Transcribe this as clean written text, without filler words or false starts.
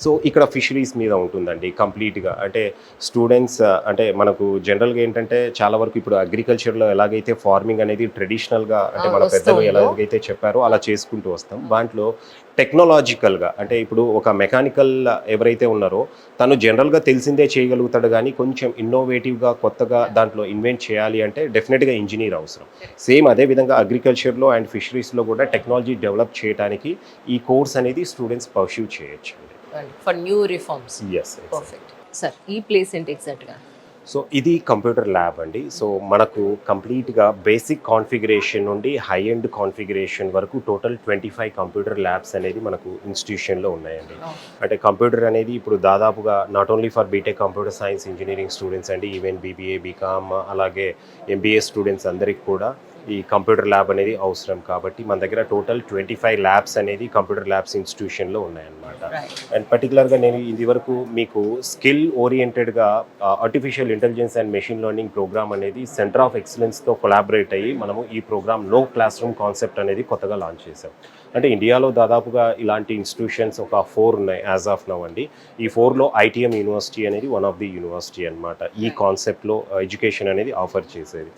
So ఇక్కడ fisheries మీద ఉంటుందండి కంప్లీట్గా. అంటే స్టూడెంట్స్ అంటే మనకు జనరల్గా ఏంటంటే చాలా వరకు ఇప్పుడు అగ్రికల్చర్లో ఎలాగైతే ఫార్మింగ్ అనేది ట్రెడిషనల్గా అంటే మన వస్తూ పెద్దలు ఉందో. ఎలాగైతే చెప్పారో అలా చేసుకుంటూ వస్తాం. దాంట్లో టెక్నాలజికల్గా అంటే ఇప్పుడు ఒక మెకానికల్ ఎవరైతే ఉన్నారో తను జనరల్గా తెలిసిందే చేయగలుగుతాడు, కానీ కొంచెం ఇన్నోవేటివ్గా కొత్తగా దాంట్లో ఇన్వెంట్ చేయాలి అంటే డెఫినెట్గా ఇంజనీర్ అవసరం. సేమ్ అదే విధంగా అగ్రికల్చర్లో అండ్ ఫిషరీస్లో కూడా టెక్నాలజీ డెవలప్ చేయడానికి ఈ కోర్స్ అనేది స్టూడెంట్స్ పర్స్యూ చేయొచ్చు. For new reforms. Yes. Perfect. Sir ఈ ప్లేస్ ఏంటి ఎగ్జాక్ట్గా? సో ఇది కంప్యూటర్ ల్యాబ్ అండి. సో మనకు కంప్లీట్గా బేసిక్ కాన్ఫిగరేషన్ నుండి హై ఎండ్ కాన్ఫిగరేషన్ వరకు టోటల్ 25 కంప్యూటర్ ల్యాబ్స్ అనేది మనకు ఇన్స్టిట్యూషన్లో ఉన్నాయండి. అంటే కంప్యూటర్ అనేది ఇప్పుడు దాదాపుగా not only for BTech computer science engineering students అండి, ఈవెన్ బీబీఏ బీకామ్ అలాగే ఎంబీఏ స్టూడెంట్స్ అందరికి కూడా ఈ కంప్యూటర్ ల్యాబ్ అనేది అవసరం. కాబట్టి మన దగ్గర టోటల్ 25 ల్యాబ్స్ అనేది కంప్యూటర్ ల్యాబ్స్ ఇన్స్టిట్యూషన్లో ఉన్నాయన్నమాట. అండ్ పర్టికులర్గా నేను ఇది వరకు మీకు స్కిల్ ఓరియంటెడ్గా artificial intelligence and machine learning program అనేది సెంటర్ ఆఫ్ ఎక్సలెన్స్తో కొలాబరేట్ అయ్యి మనము ఈ program no classroom concept అనేది కొత్తగా లాంచ్ చేసాం. అంటే ఇండియాలో దాదాపుగా ఇలాంటి ఇన్స్టిట్యూషన్స్ ఒక 4 ఉన్నాయి యాజ్ ఆఫ్ నౌ అండి. ఈ 4లో ఐటీఎం యూనివర్సిటీ అనేది వన్ ఆఫ్ ది యూనివర్సిటీ అనమాట ఈ కాన్సెప్ట్లో ఎడ్యుకేషన్ అనేది ఆఫర్ చేసేది.